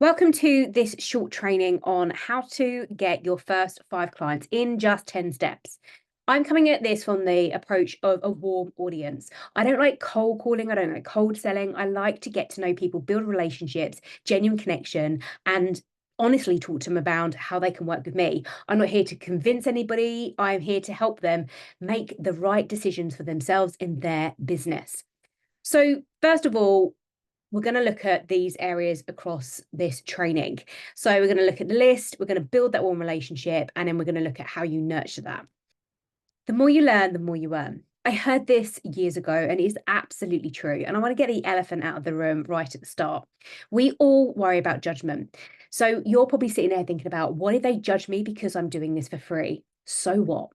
Welcome to this short training on how to get your first 5 clients in just 10 steps. I'm coming at this from the approach of a warm audience. I don't like cold calling. I don't like cold selling. I like to get to know people, build relationships, genuine connection, and honestly talk to them about how they can work with me. I'm not here to convince anybody. I'm here to help them make the right decisions for themselves in their business. So, first of all, we're going to look at these areas across this training. So we're going to look at the list, we're going to build that warm relationship, and then we're going to look at how you nurture that. The more you learn, the more you earn. I heard this years ago and it is absolutely true. And I want to get the elephant out of the room right at the start. We all worry about judgment. So you're probably sitting there thinking about, what if they judge me because I'm doing this for free? So what?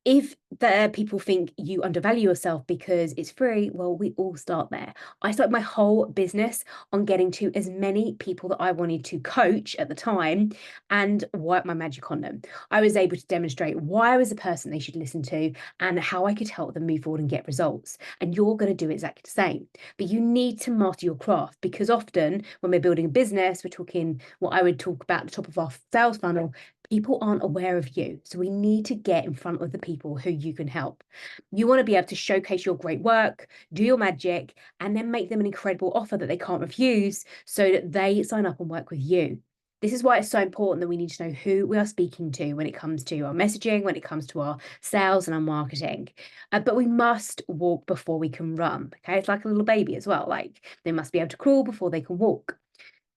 If the people think you undervalue yourself because it's free, well, we all start there. I started my whole business on getting to as many people that I wanted to coach at the time and work my magic on them. I was able to demonstrate why I was the person they should listen to and how I could help them move forward and get results. And you're going to do exactly the same. But you need to master your craft, because often when we're building a business, we're talking what I would talk about at the top of our sales funnel. People aren't aware of you. So we need to get in front of the people who you can help. You want to be able to showcase your great work, do your magic, and then make them an incredible offer that they can't refuse so that they sign up and work with you. This is why it's so important that we need to know who we are speaking to when it comes to our messaging, when it comes to our sales and our marketing. But we must walk before we can run. Okay, it's like a little baby as well. Like, they must be able to crawl before they can walk.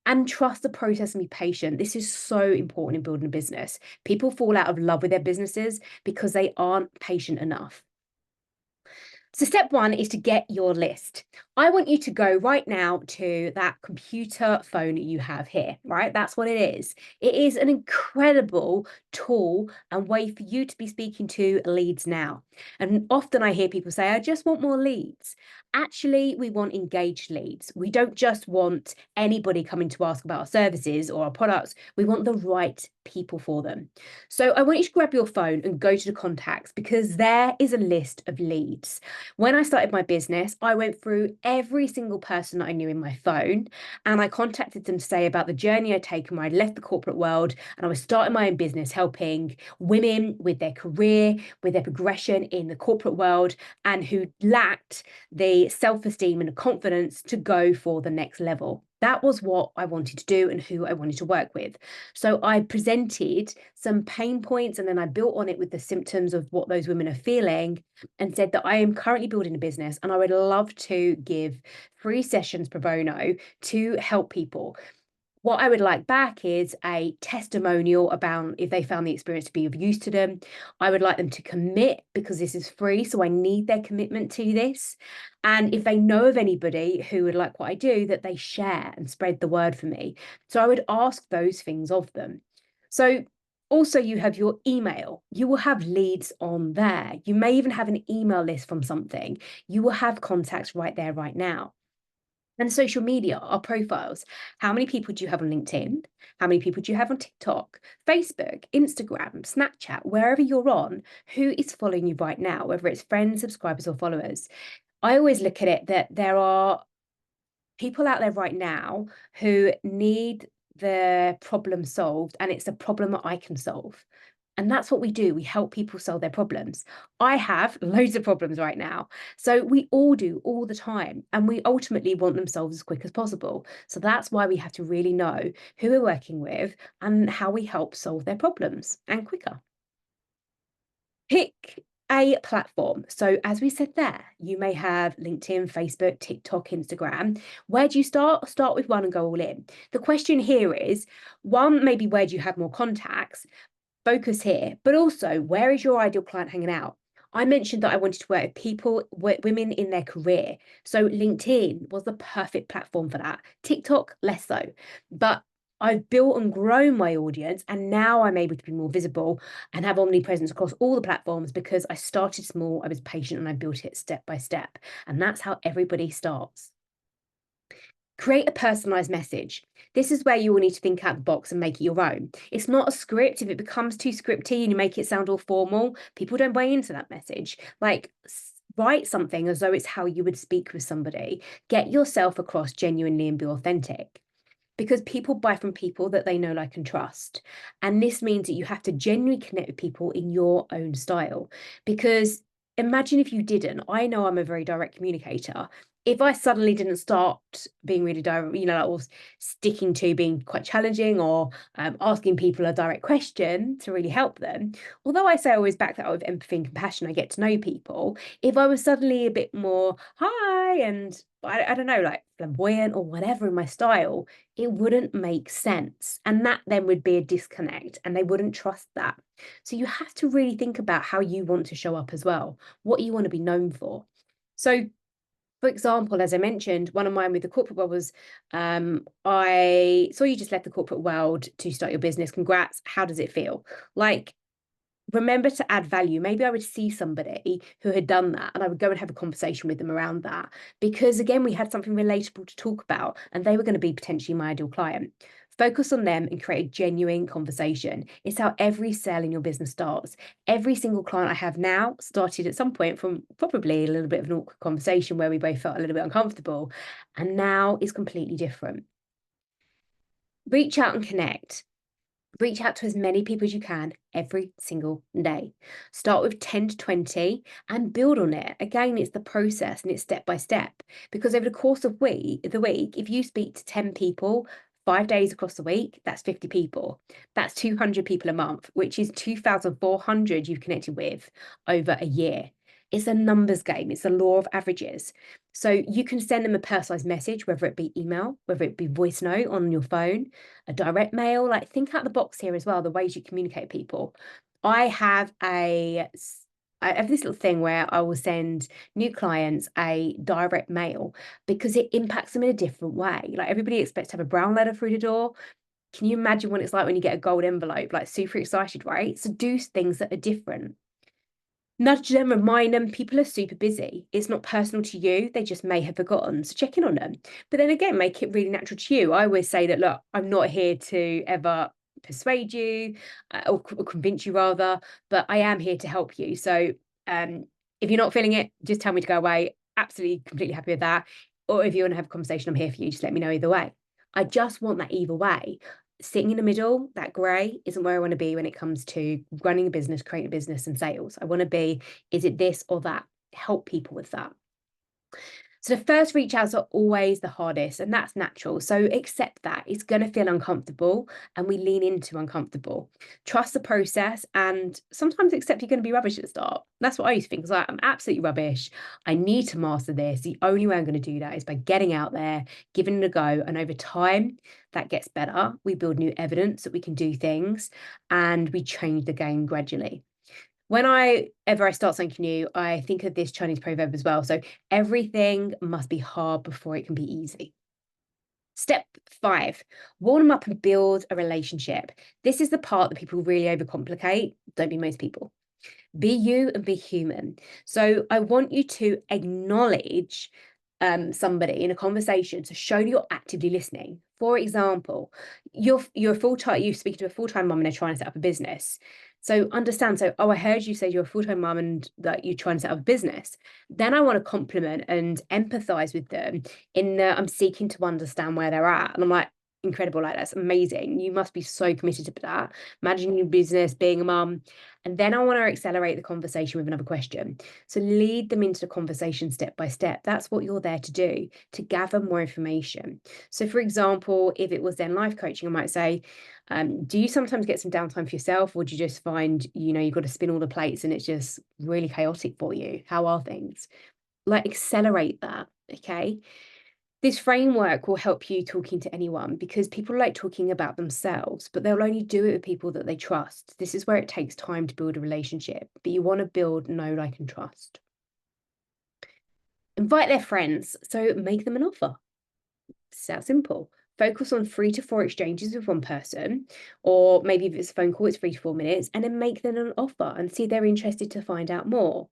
And trust the process and be patient. This is so important in building a business. People fall out of love with their businesses because they aren't patient enough. So step one is to get your list. I want you to go right now to that computer phone you have here, right? That's what it is. It is an incredible tool and way for you to be speaking to leads now. And often I hear people say, I just want more leads. Actually, we want engaged leads. We don't just want anybody coming to ask about our services or our products. We want the right people for them. So I want you to grab your phone and go to the contacts, because there is a list of leads. When I started my business, I went through every single person that I knew in my phone and I contacted them to say about the journey I'd taken when I left the corporate world and I was starting my own business, helping women with their career, with their progression in the corporate world, and who lacked the self-esteem and the confidence to go for the next level. That was what I wanted to do and who I wanted to work with. So I presented some pain points and then I built on it with the symptoms of what those women are feeling and said that I am currently building a business and I would love to give free sessions pro bono to help people. What I would like back is a testimonial about if they found the experience to be of use to them. I would like them to commit, because this is free, so I need their commitment to this. And if they know of anybody who would like what I do, that they share and spread the word for me. So I would ask those things of them. So also, you have your email. You will have leads on there. You may even have an email list from something. You will have contacts right there, right now. And social media, our profiles. How many people do you have on LinkedIn? How many people do you have on TikTok, Facebook, Instagram, Snapchat, wherever you're on? Who is following you right now, whether it's friends, subscribers, or followers? I always look at it that there are people out there right now who need their problem solved, and it's a problem that I can solve. And that's what we do. We help people solve their problems. I have loads of problems right now. So we all do all the time. And we ultimately want them solved as quick as possible. So that's why we have to really know who we're working with and how we help solve their problems and quicker. Pick a platform. So as we said there, you may have LinkedIn, Facebook, TikTok, Instagram. Where do you start? Start with one and go all in. The question here is, one, maybe where do you have more contacts? Focus here, but also, where is your ideal client hanging out? I mentioned that I wanted to work with people, women in their career. So LinkedIn was the perfect platform for that. TikTok, less so. But I've built and grown my audience, and now I'm able to be more visible and have omnipresence across all the platforms, because I started small, I was patient, and I built it step by step. And that's how everybody starts. Create a personalized message. This is where you will need to think out the box and make it your own. It's not a script. If it becomes too scripty and you make it sound all formal, people don't buy into that message. Like, write something as though it's how you would speak with somebody. Get yourself across genuinely and be authentic. because people buy from people that they know, like, and trust. And this means that you have to genuinely connect with people in your own style. Because imagine if you didn't. I know I'm a very direct communicator. If I suddenly didn't start being really direct, like, or sticking to being quite challenging, or asking people a direct question to really help them, although I say I always back that up with empathy and compassion, I get to know people. If I was suddenly a bit more hi and I don't know, like flamboyant or whatever in my style, it wouldn't make sense. And that then would be a disconnect, and they wouldn't trust that. So you have to really think about how you want to show up as well, what you want to be known for. So, for example, as I mentioned, one of mine with the corporate world was, I saw you just left the corporate world to start your business. Congrats. How does it feel? Like, remember to add value. Maybe I would see somebody who had done that, and I would go and have a conversation with them around that, because again, we had something relatable to talk about, and they were going to be potentially my ideal client. Focus on them and create a genuine conversation. It's how every sale in your business starts. Every single client I have now started at some point from probably a little bit of an awkward conversation where we both felt a little bit uncomfortable, and now it's completely different. Reach out and connect. Reach out to as many people as you can every single day. Start with 10 to 20 and build on it. Again, it's the process and it's step by step. Because over the course of the week, if you speak to 10 people 5 days across the week, that's 50 people. That's 200 people a month, which is 2,400 you've connected with over a year. It's a numbers game. It's a law of averages. So you can send them a personalized message, whether it be email, whether it be voice note on your phone, a direct mail. Like, think out the box here as well, the ways you communicate with people. I have this little thing where I will send new clients a direct mail because it impacts them in a different way. Like, everybody expects to have a brown letter through the door. Can you imagine what it's like when you get a gold envelope? Like, super excited, right? So do things that are different. Nudge them, remind them people are super busy. It's not personal to you. They just may have forgotten. So check in on them. But then again, make it really natural to you. I always say that, look, I'm not here to ever persuade you, or convince you rather, but I am here to help you. So if you're not feeling it, just tell me to go away. Absolutely, completely happy with that. Or if you want to have a conversation, I'm here for you. Just let me know either way. I just want that either way. Sitting in the middle, that grey, isn't where I want to be when it comes to running a business, creating a business, and sales. I want to be, is it this or that? Help people with that. So the first reach outs are always the hardest, and that's natural. So accept that. It's going to feel uncomfortable, and we lean into uncomfortable. Trust the process, and sometimes accept you're going to be rubbish at the start. That's what I used to think. It's like, I'm absolutely rubbish. I need to master this. The only way I'm going to do that is by getting out there, giving it a go. And over time, that gets better. We build new evidence that we can do things, and we change the game gradually. Whenever I start something new, I think of this Chinese proverb as well. So everything must be hard before it can be easy. Step 5, warm up and build a relationship. This is the part that people really overcomplicate. Don't be most people. Be you and be human. So I want you to acknowledge somebody in a conversation to show that you're actively listening. For example, you're speaking to a full-time mum and they're trying to set up a business. So understand, oh, I heard you say you're a full-time mum and that you're trying to set up a business. Then I want to compliment and empathize with them in that I'm seeking to understand where they're at. And I'm like, incredible, like, that's amazing. You must be so committed to that. Managing your business, being a mum. And then I want to accelerate the conversation with another question. So lead them into the conversation step by step. That's what you're there to do, to gather more information. So for example, if it was then life coaching, I might say, do you sometimes get some downtime for yourself, or do you just find, you've got to spin all the plates and it's just really chaotic for you? How are things? Like, accelerate that, okay? This framework will help you talking to anyone, because people like talking about themselves, but they'll only do it with people that they trust. This is where it takes time to build a relationship, but you want to build know, like, and trust. Invite their friends, so make them an offer. It's that simple. Focus on 3 to 4 exchanges with one person, or maybe if it's a phone call, it's 3 to 4 minutes, and then make them an offer and see if they're interested to find out more.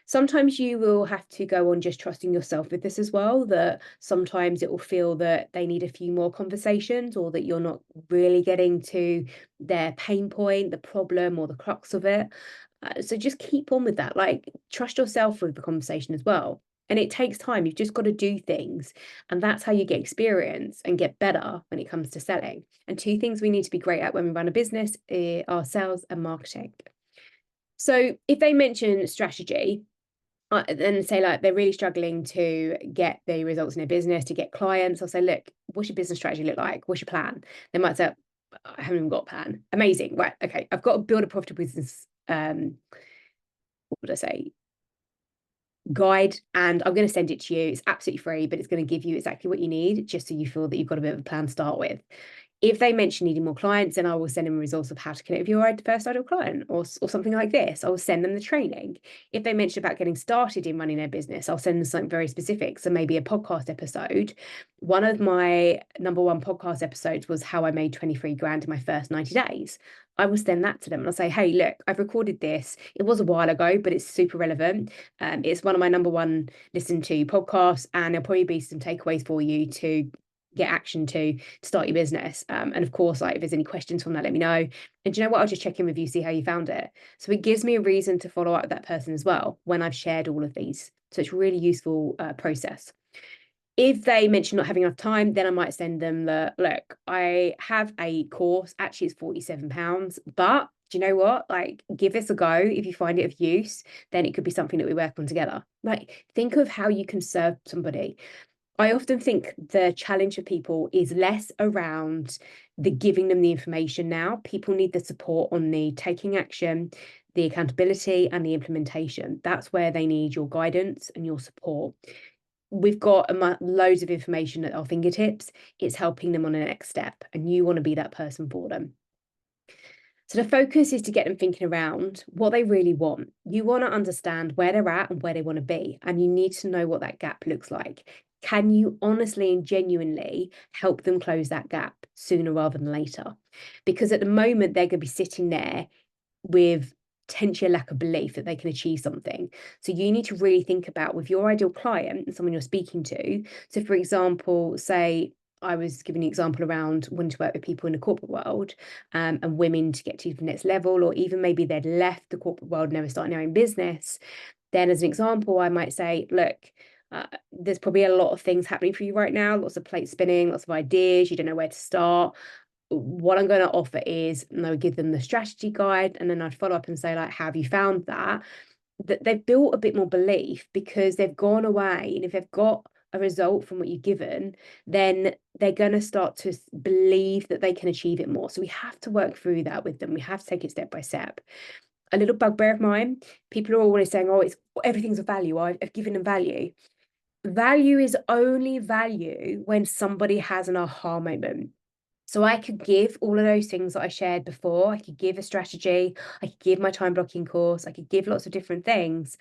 Sometimes you will have to go on just trusting yourself with this as well, that sometimes it will feel that they need a few more conversations, or that you're not really getting to their pain point, the problem, or the crux of it. So just keep on with that. Like, trust yourself with the conversation as well. And it takes time. You've just got to do things. And that's how you get experience and get better when it comes to selling. And 2 things we need to be great at when we run a business are sales and marketing. So if they mention strategy, and say like they're really struggling to get the results in their business, to get clients, I'll say, look, what's your business strategy look like? What's your plan? They might say, I haven't even got a plan. Amazing. Right. Okay. I've got to build a profitable business. What would I say? Guide, and I'm going to send it to you. It's absolutely free, but it's going to give you exactly what you need, just so you feel that you've got a bit of a plan to start with. If they mention needing more clients, then I will send them a resource of how to connect with your first ideal client, or something like this. I will send them the training. If they mention about getting started in running their business, I'll send them something very specific. So maybe a podcast episode. One of my #1 podcast episodes was how I made 23 grand in my first 90 days. I will send that to them and I'll say, hey, look, I've recorded this. It was a while ago, but it's super relevant. It's one of my #1 listened to podcasts, and there'll probably be some takeaways for you to get action to start your business. And of course, like if there's any questions from that, let me know. And do you know what? I'll just check in with you, see how you found it. So it gives me a reason to follow up with that person as well when I've shared all of these. So it's a really useful process. If they mention not having enough time, then I might send them look, I have a course, actually it's £47, but do you know what? Like, give this a go. If you find it of use, then it could be something that we work on together. Like, think of how you can serve somebody. I often think the challenge for people is less around the giving them the information now. People need the support on the taking action, the accountability, and the implementation. That's where they need your guidance and your support. We've got loads of information at our fingertips. It's helping them on the next step, and you want to be that person for them. So the focus is to get them thinking around what they really want. You want to understand where they're at and where they want to be, and you need to know what that gap looks like. Can you honestly and genuinely help them close that gap sooner rather than later? Because at the moment, they're going to be sitting there with potentially a lack of belief that they can achieve something. So you need to really think about with your ideal client and someone you're speaking to. So for example, say I was giving an example around wanting to work with people in the corporate world, and women to get to the next level, or even maybe they'd left the corporate world, never started their own business. Then as an example, I might say, look, there's probably a lot of things happening for you right now, lots of plates spinning, lots of ideas, you don't know where to start. What I'm going to offer is, and I would give them the strategy guide, and then I'd follow up and say, like, have you found that they've built a bit more belief because they've gone away, and if they've got a result from what you've given, then they're going to start to believe that they can achieve it more. So we have to work through that with them. We have to take it step by step. A little bugbear of mine, people are always saying, oh, it's everything's a value. I've given them value. Value is only value when somebody has an aha moment. So I could give all of those things that I shared before. I could give a strategy. I could give my time blocking course. I could give lots of different things.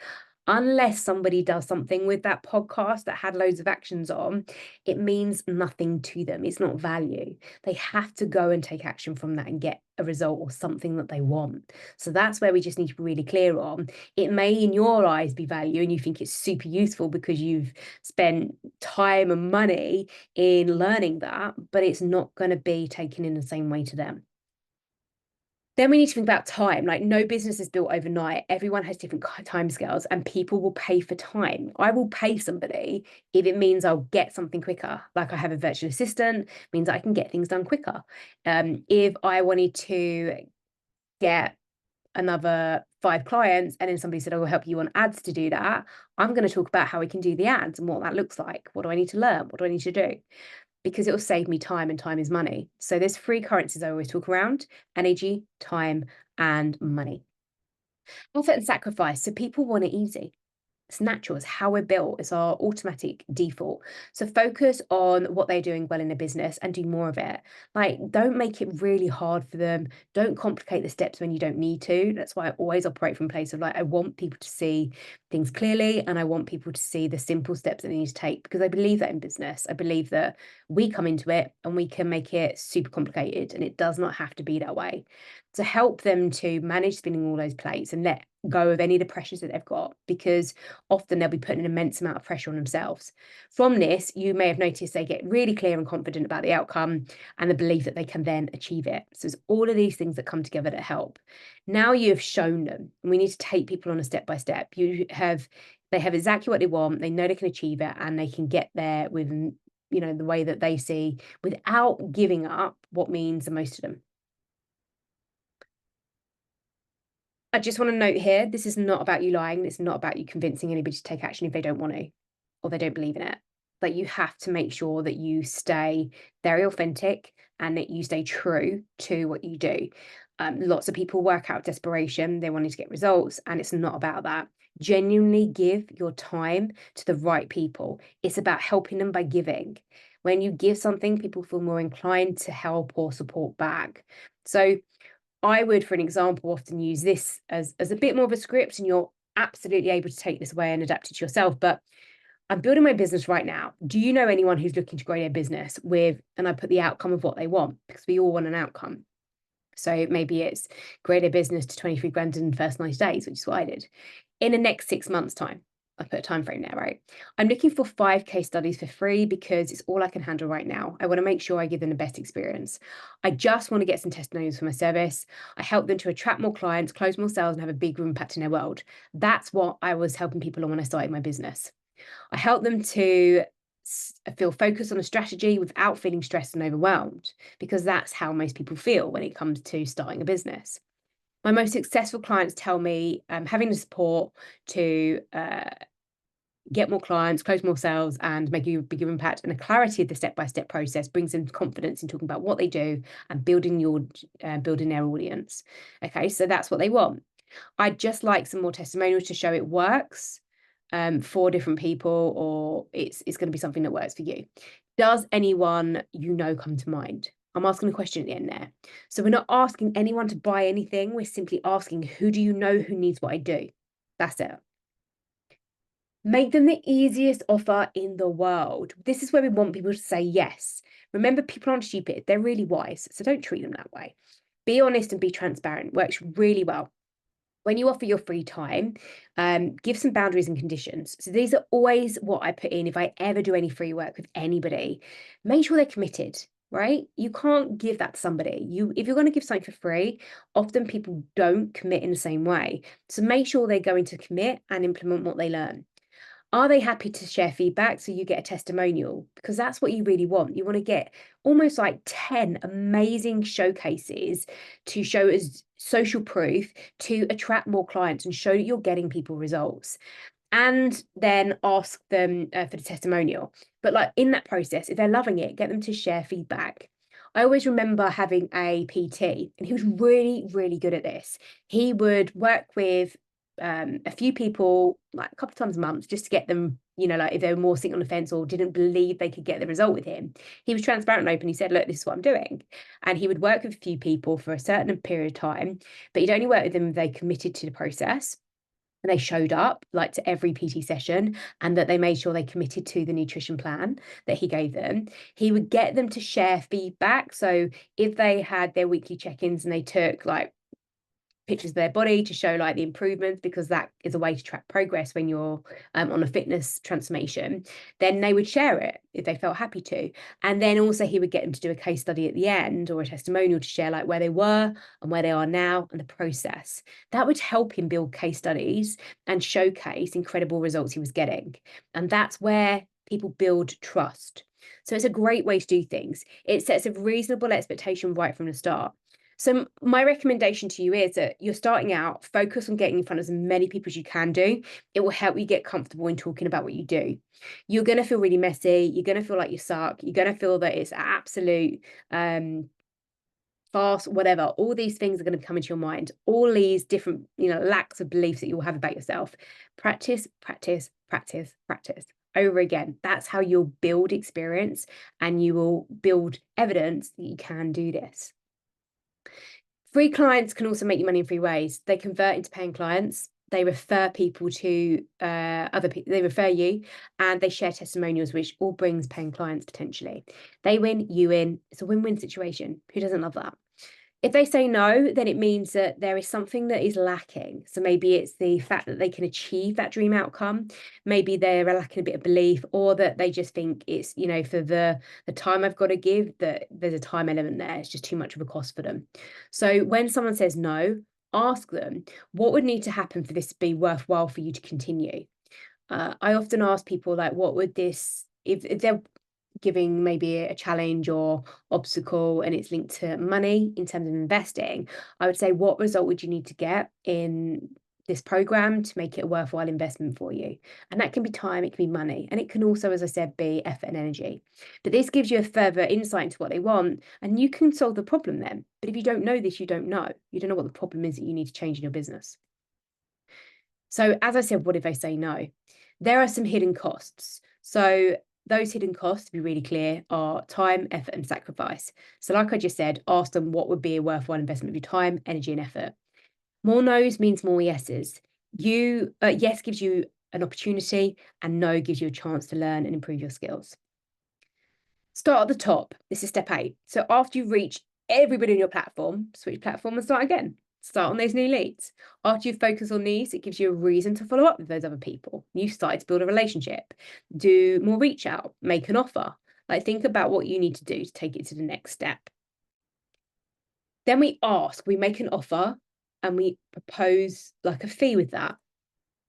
Unless somebody does something with that podcast that had loads of actions on, it means nothing to them. It's not value. They have to go and take action from that and get a result or something that they want. So that's where we just need to be really clear on. It may in your eyes be value and you think it's super useful because you've spent time and money in learning that, but it's not going to be taken in the same way to them. Then we need to think about time. Like, no business is built overnight. Everyone has different time scales, and people will pay for time. I will pay somebody if it means I'll get something quicker. Like, I have a virtual assistant, means I can get things done quicker. If I wanted to get another 5 clients and then somebody said, I will help you on ads to do that, I'm going to talk about how we can do the ads and what that looks like. What do I need to learn? What do I need to do? Because it will save me time, and time is money. So there's 3 currencies I always talk around: energy, time, and money. Effort and sacrifice. So people want it easy. It's natural. It's how we're built. It's our automatic default. So focus on what they're doing well in their business and do more of it. Like, don't make it really hard for them. Don't complicate the steps when you don't need to. That's why I always operate from a place of, like, I want people to see things clearly, and I want people to see the simple steps that they need to take, because I believe that in business. I believe that we come into it and we can make it super complicated, and it does not have to be that way. To help them to manage spinning all those plates and let go of any of the pressures that they've got, because often they'll be putting an immense amount of pressure on themselves. From this, you may have noticed they get really clear and confident about the outcome and the belief that they can then achieve it. So it's all of these things that come together to help. Now you have shown them, and we need to take people on a step by step. You have They have exactly what they want. They know they can achieve it, and they can get there with, the way that they see, without giving up what means the most to them. I just want to note here, this is not about you lying. It's not about you convincing anybody to take action if they don't want to, or they don't believe in it. But you have to make sure that you stay very authentic and that you stay true to what you do. Lots of people work out of desperation. They wanted to get results, and it's not about that. Genuinely give your time to the right people. It's about helping them by giving. When you give something, people feel more inclined to help or support back. So I would, for an example, often use this as a bit more of a script, and you're absolutely able to take this away and adapt it to yourself. But I'm building my business right now. Do you know anyone who's looking to grow their business with, and I put the outcome of what they want, because we all want an outcome. So maybe it's grow their business to 23 grand in the first 90 days, which is what I did. In the next 6 months' time, I put a time frame there, right? I'm looking for 5 case studies for free because it's all I can handle right now. I want to make sure I give them the best experience. I just want to get some testimonials for my service. I help them to attract more clients, close more sales, and have a bigger impact in their world. That's what I was helping people on when I started my business. I help them to feel focused on a strategy without feeling stressed and overwhelmed, because that's how most people feel when it comes to starting a business. My most successful clients tell me having the support to get more clients, close more sales, and make a bigger impact, and a clarity of the step-by-step process brings them confidence in talking about what they do and building their audience. Okay, so that's what they want. I'd just like some more testimonials to show it works for different people, or it's going to be something that works for you. Does anyone come to mind? I'm asking a question at the end there. So we're not asking anyone to buy anything. We're simply asking, who do you know who needs what I do? That's it. Make them the easiest offer in the world. This is where we want people to say yes. Remember, people aren't stupid. They're really wise. So don't treat them that way. Be honest and be transparent. Works really well. When you offer your free time, give some boundaries and conditions. So these are always what I put in if I ever do any free work with anybody. Make sure they're committed, right? You can't give that to somebody. If you're going to give something for free, often people don't commit in the same way. So make sure they're going to commit and implement what they learn. Are they happy to share feedback so you get a testimonial? Because that's what you really want. You want to get almost like 10 amazing showcases to show as social proof to attract more clients and show that you're getting people results. And then ask them for the testimonial. But like in that process, if they're loving it, get them to share feedback. I always remember having a PT, and he was really, really good at this. He would work with a few people like a couple of times a month just to get them, like if they were more sitting on the fence or didn't believe they could get the result with him. He was transparent and open. He said, look, this is what I'm doing. And he would work with a few people for a certain period of time, but he'd only work with them if they committed to the process and they showed up like to every PT session, and that they made sure they committed to the nutrition plan that he gave them. He would get them to share feedback. So if they had their weekly check-ins and they took like pictures of their body to show like the improvements, because that is a way to track progress when you're on a fitness transformation, then they would share it if they felt happy to. And then also he would get them to do a case study at the end or a testimonial to share like where they were and where they are now and the process. That would help him build case studies and showcase incredible results he was getting. And that's where people build trust. So it's a great way to do things. It sets a reasonable expectation right from the start. So my recommendation to you is that you're starting out, focus on getting in front of as many people as you can do. It will help you get comfortable in talking about what you do. You're going to feel really messy. You're going to feel like you suck. You're going to feel that it's absolute farce, whatever. All these things are going to come into your mind. All these different, lacks of beliefs that you'll have about yourself. Practice, practice, practice, practice over again. That's how you'll build experience, and you will build evidence that you can do this. Free clients can also make you money in 3 ways. They convert into paying clients. They refer people to other people. They refer you, and they share testimonials, which all brings paying clients potentially. They win, you win. It's a win-win situation. Who doesn't love that? If they say no, then it means that there is something that is lacking. So maybe it's the fact that they can achieve that dream outcome. Maybe they're lacking a bit of belief, or that they just think it's, for the time I've got to give, that there's a time element there. It's just too much of a cost for them. So when someone says no, ask them, what would need to happen for this to be worthwhile for you to continue? I often ask people, like, what would this, if they're giving maybe a challenge or obstacle and it's linked to money in terms of investing, I would say, what result would you need to get in this program to make it a worthwhile investment for you? And that can be time, it can be money, and it can also, as I said, be effort and energy. But this gives you a further insight into what they want, and you can solve the problem then. But if you don't know this, you don't know. You don't know what the problem is that you need to change in your business. So as I said, what if they say no? There are some hidden costs. So those hidden costs, to be really clear, are time, effort, and sacrifice. So like I just said, ask them what would be a worthwhile investment of your time, energy, and effort. More no's means more yeses. Yes gives you an opportunity, and no gives you a chance to learn and improve your skills. Start at the top. This is step 8. So after you reach everybody on your platform, switch platform and start again. Start on those new leads. After you focus on these, it gives you a reason to follow up with those other people. You started to build a relationship. Do more reach out, make an offer. Like, think about what you need to do to take it to the next step. Then we make an offer, and we propose like a fee with that.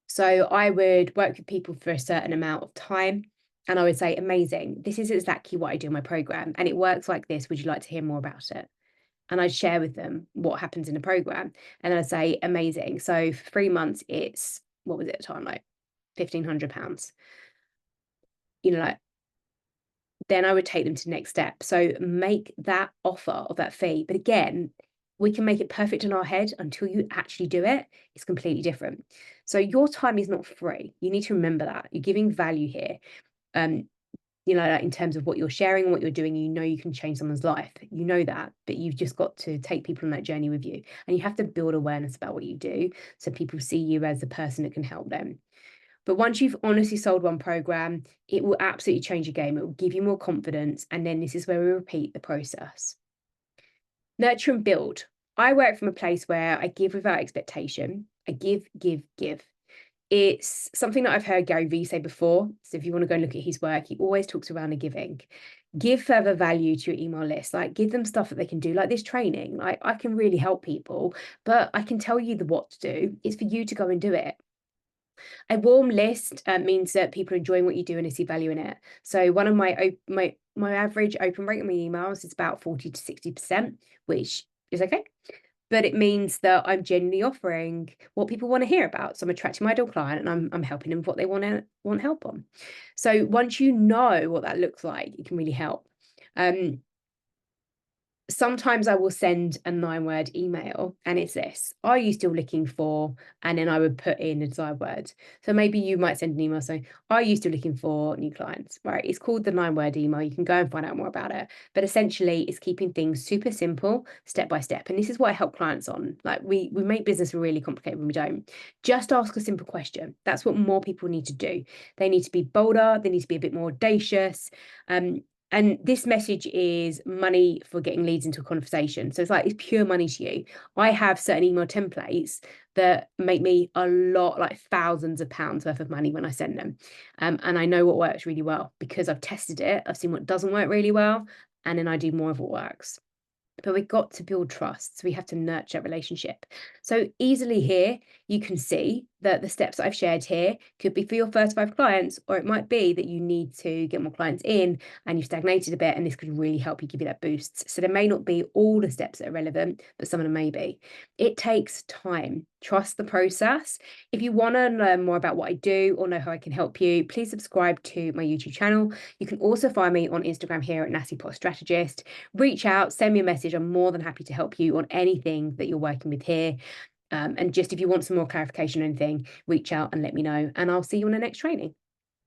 So I would work with people for a certain amount of time, and I would say, amazing, this is exactly what I do in my program, and it works like this. Would you like to hear more about it? And I'd share with them what happens in the program. And then I'd say, amazing. So for 3 months, it's, what was it at the time? Like £1,500. Like, then I would take them to the next step. So make that offer of that fee. But again, we can make it perfect in our head until you actually do it. It's completely different. So your time is not free. You need to remember that. You're giving value here. Like, in terms of what you're sharing and what you're doing, you can change someone's life. You know that, but you've just got to take people on that journey with you. And you have to build awareness about what you do so people see you as the person that can help them. But once you've honestly sold one program, it will absolutely change your game. It will give you more confidence. And then this is where we repeat the process. Nurture and build. I work from a place where I give without expectation. I give, give, give. It's something that I've heard Gary Vee say before. So if you want to go and look at his work, he always talks around the giving. Give further value to your email list. Like, give them stuff that they can do, like this training. Like, I can really help people, but I can tell you what to do. It's for you to go and do it. A warm list means that people are enjoying what you do and they see value in it. So one of my average open rate on my emails is about 40 to 60%, which is okay. But it means that I'm genuinely offering what people want to hear about. So I'm attracting my ideal client, and I'm helping them with what they want help on. So once you know what that looks like, it can really help. Sometimes I will send a 9-word email, and it's this: are you still looking for? And then I would put in a desired word. So maybe you might send an email saying, are you still looking for new clients? Right. It's called the 9-word email. You can go and find out more about it. But essentially, it's keeping things super simple, step by step. And this is what I help clients on. Like, we make business really complicated when we don't. Just ask a simple question. That's what more people need to do. They need to be bolder. They need to be a bit more audacious. And this message is money for getting leads into a conversation. So it's pure money to you. I have certain email templates that make me a lot, like thousands of pounds worth of money when I send them. And I know what works really well because I've tested it. I've seen what doesn't work really well. And then I do more of what works. But we've got to build trust. So we have to nurture that relationship. So easily here, you can see that the steps that I've shared here could be for your first 5 clients, or it might be that you need to get more clients in and you've stagnated a bit, and this could really help you give you that boost. So there may not be all the steps that are relevant, but some of them may be. It takes time. Trust the process. If you want to learn more about what I do or know how I can help you, please subscribe to my YouTube channel. You can also find me on Instagram here at Natalie Potts Strategist. Reach out, send me a message. I'm more than happy to help you on anything that you're working with here. And just if you want some more clarification or anything, reach out and let me know, and I'll see you on the next training.